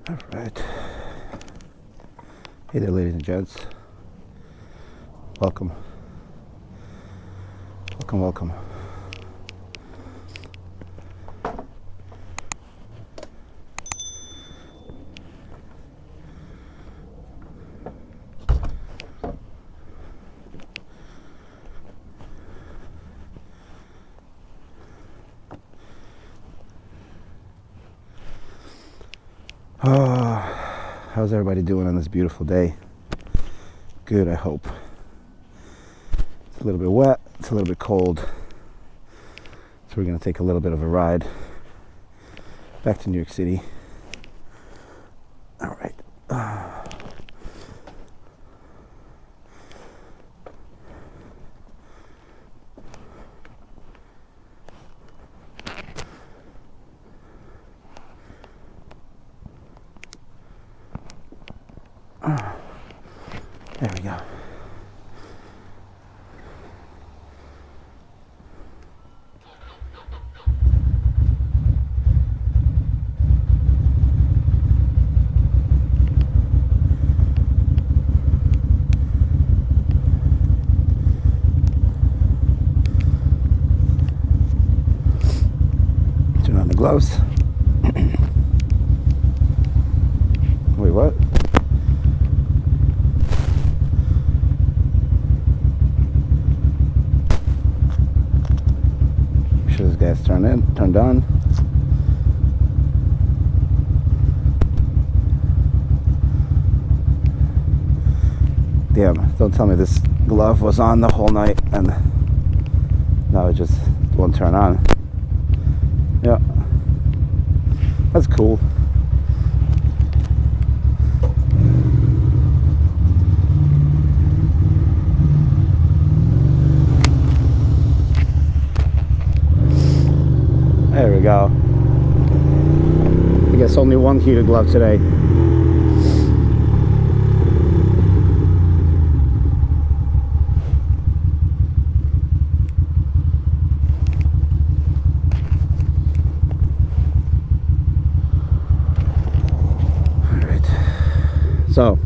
All right. Hey there, ladies and gents. Welcome. Welcome, welcome. Oh, how's everybody doing on this beautiful day? Good, I hope. It's a little bit wet, it's a little bit cold. So we're going to take a little bit of a ride back to New York City. All right. There we go. Turn on the gloves. Wait, what? Gas turned on. Damn, don't tell me this glove was on the whole night and now it just won't turn on. Yeah, that's cool. There we go. I guess only one heated glove today. Alright. So,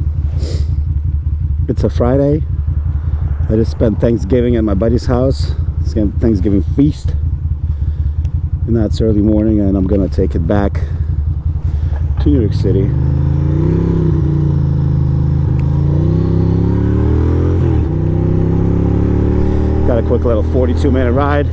it's a Friday. I just spent Thanksgiving at my buddy's house. It's a Thanksgiving feast. And that's early morning, and I'm gonna take it back to New York City. Got a quick little 42-minute ride.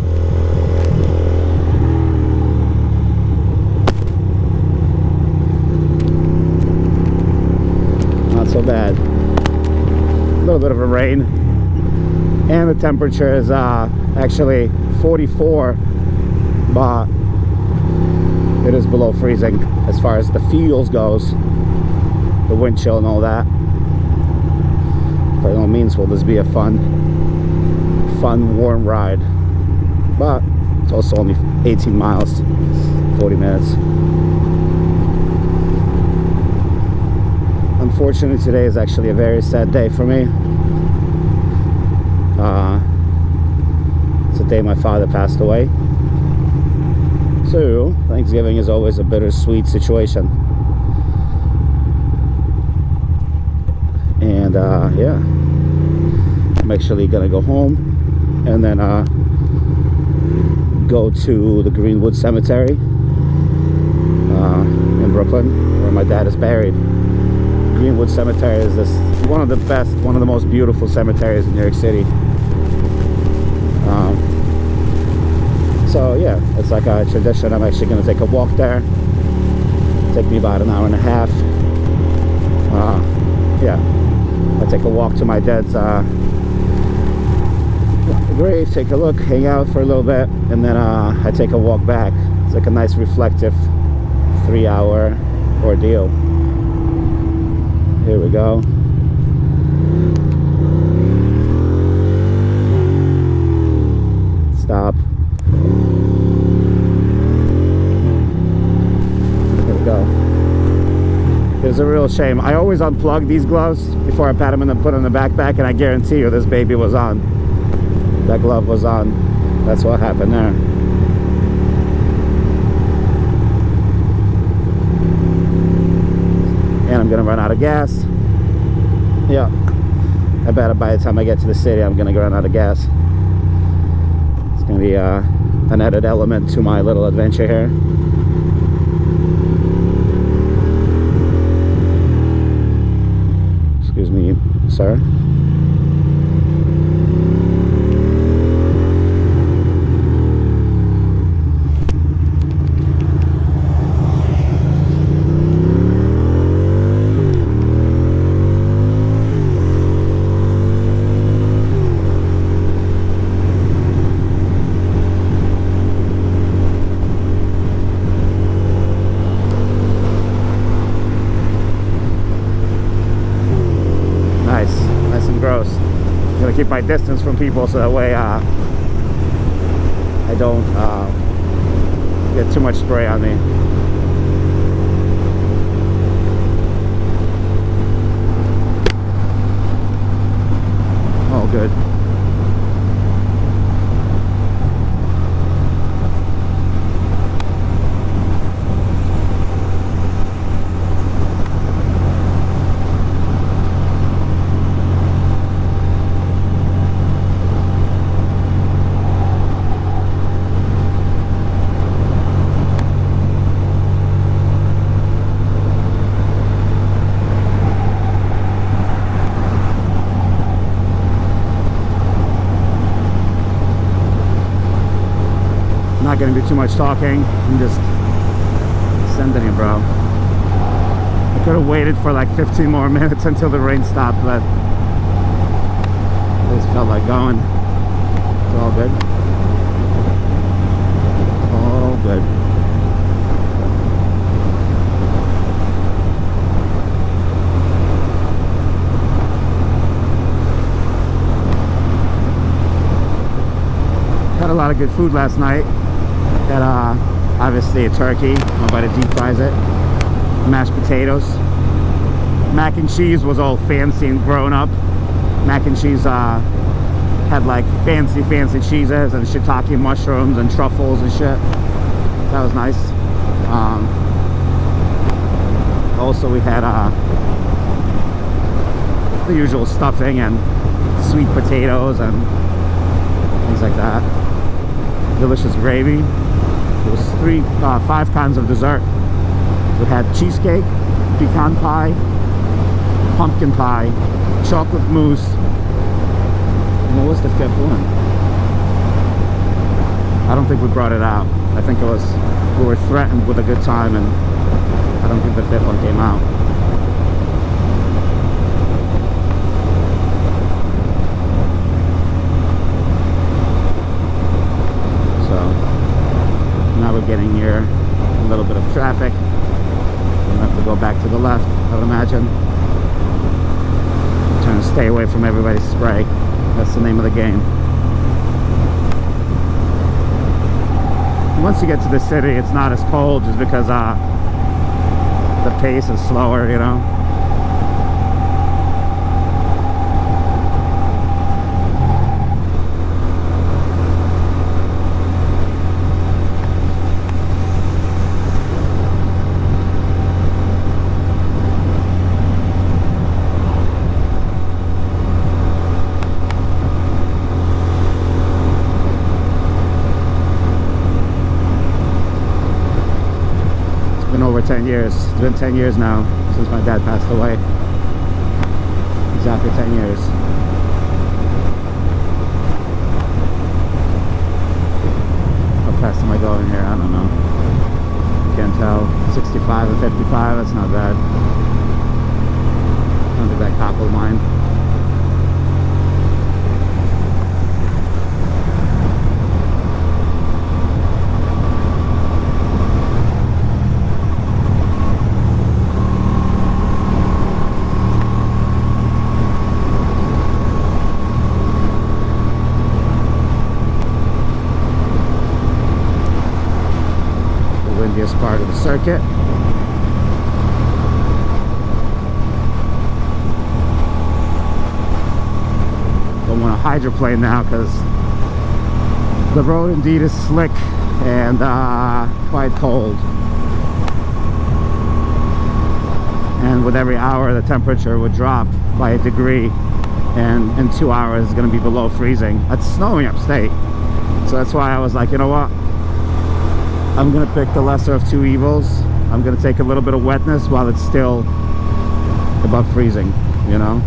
Not so bad. A little bit of a rain, and the temperature is actually 44. But it is below freezing as far as the feels goes, the wind chill and all that. By no means will this be a fun warm ride, but it's also only 18 miles, 40 minutes. Unfortunately, today is actually a very sad day for me. It's the day my father passed away. So, Thanksgiving is always a bittersweet situation. And yeah, I'm actually gonna go home and then go to the Greenwood Cemetery in Brooklyn, where my dad is buried. Greenwood Cemetery is one of the most beautiful cemeteries in New York City. So yeah, it's like a tradition. I'm actually going to take a walk there. Take me about an hour and a half. Yeah, I take a walk to my dad's grave, take a look, hang out for a little bit, and then I take a walk back. It's like a nice reflective 3-hour ordeal. Here we go. Stop. It's a real shame. I always unplug these gloves before I pat them and put them in the backpack, and I guarantee you this baby was on. That glove was on. That's what happened there. and I'm gonna run out of gas. Yeah, I bet by the time I get to the city I'm gonna run out of gas. It's gonna be an added element to my little adventure here. Excuse me, sir. Nice and gross. I'm gonna keep my distance from people so that way I don't get too much spray on me. Oh, good. Not gonna do too much talking. I'm just sending it, bro. I could have waited for like 15 more minutes until the rain stopped, but I just felt like going. It's all good. All good. Had a lot of good food last night. Had obviously a turkey. Nobody deep fries it. Mashed potatoes. Mac and cheese was all fancy and grown up. Mac and cheese had like fancy cheeses and shiitake mushrooms and truffles and shit. That was nice. Also we had the usual stuffing and sweet potatoes and things like that. Delicious gravy. There was 5 kinds of dessert. We had cheesecake, pecan pie, pumpkin pie, chocolate mousse. And what was the 5th one? I don't think we brought it out. I think it was, we were threatened with a good time, and I don't think the 5th one came out. We're getting near a little bit of traffic. I'm gonna have to go back to the left, I would imagine. I'm trying to stay away from everybody's spray. That's the name of the game. Once you get to the city, it's not as cold just because the pace is slower, you know. Over 10 years. It's been 10 years now since my dad passed away. Exactly 10 years. How fast am I going here? I don't know. Can't tell. 65 and 55, that's not bad. I don't think that cop will mind. Part of the circuit. Don't want to hydroplane now because the road indeed is slick and quite cold. and with every hour the temperature would drop by a degree, and in 2 hours it's going to be below freezing. It's snowing upstate, so that's why I was like, you know what, I'm going to pick the lesser of two evils. I'm going to take a little bit of wetness while it's still above freezing, you know.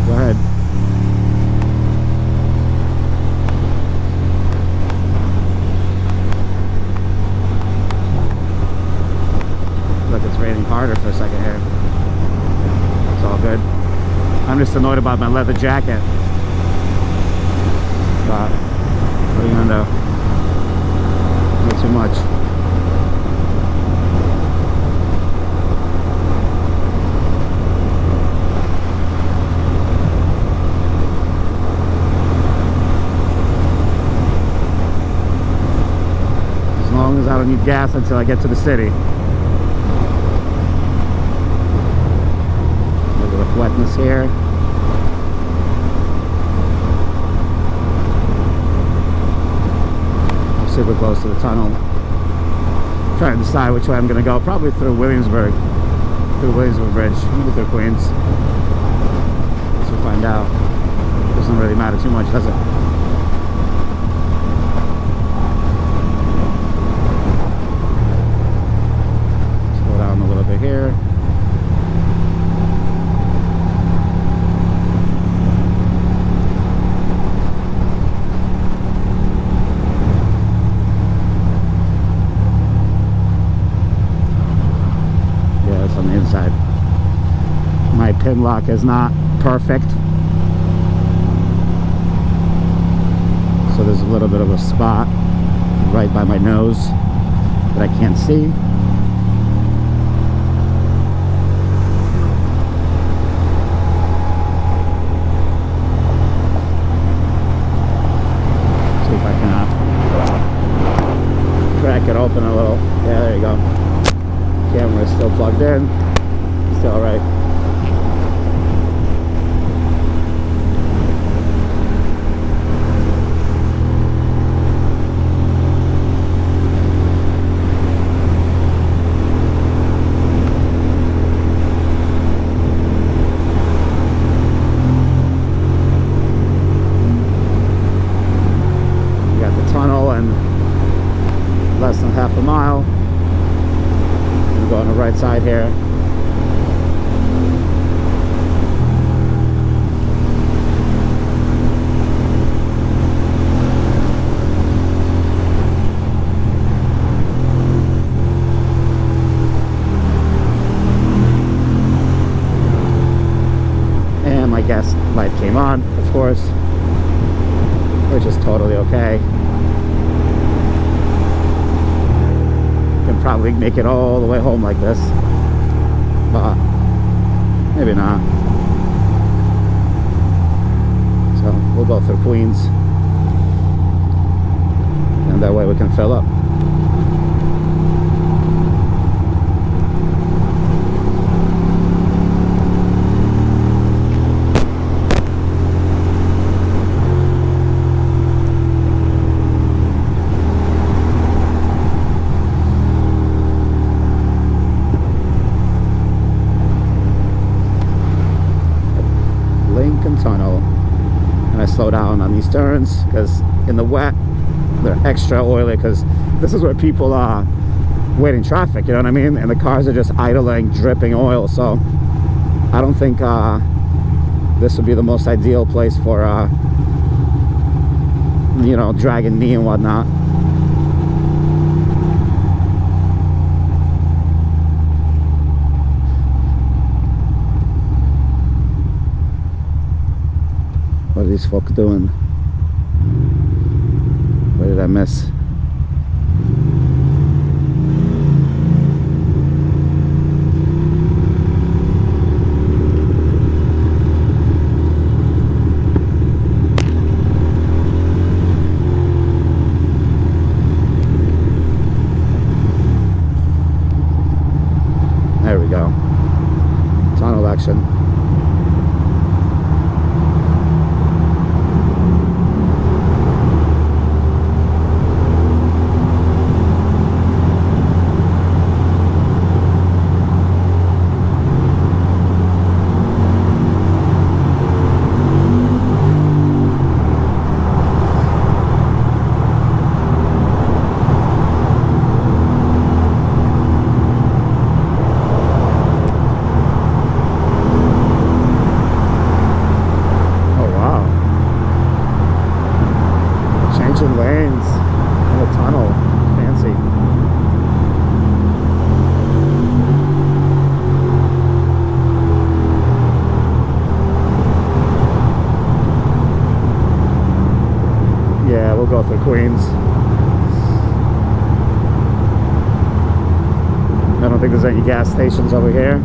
Go ahead. Look, it's raining harder for a second here. It's all good. I'm just annoyed about my leather jacket. But what are you gonna do? Not too much. As long as I don't need gas until I get to the city. Look at the wetness here. Super close to the tunnel. Trying to decide which way I'm gonna go. Probably through Williamsburg. Through Williamsburg Bridge. Maybe through Queens. Guess we'll find out. Doesn't really matter too much, does it? Slow down a little bit here. On the inside. My pin lock is not perfect, so there's a little bit of a spot right by my nose that I can't see. See if I can crack it open a little. Yeah, there you go. Camera is still plugged in. Still alright. We got the tunnel and less than half a mile. Go on the right side here. And my gas light came on, of course, which is totally okay. Probably make it all the way home like this, but maybe not. So we'll go through Queens, and that way we can fill up. Tunnel, and I slow down on these turns because in the wet they're extra oily, because this is where people are waiting traffic, you know what I mean, and the cars are just idling, dripping oil. So I don't think this would be the most ideal place for you know, dragging me and whatnot. What are these folk doing? What did I miss? There we go. Tunnel action. Two lanes in a tunnel. Fancy. Yeah, we'll go through Queens. I don't think there's any gas stations over here.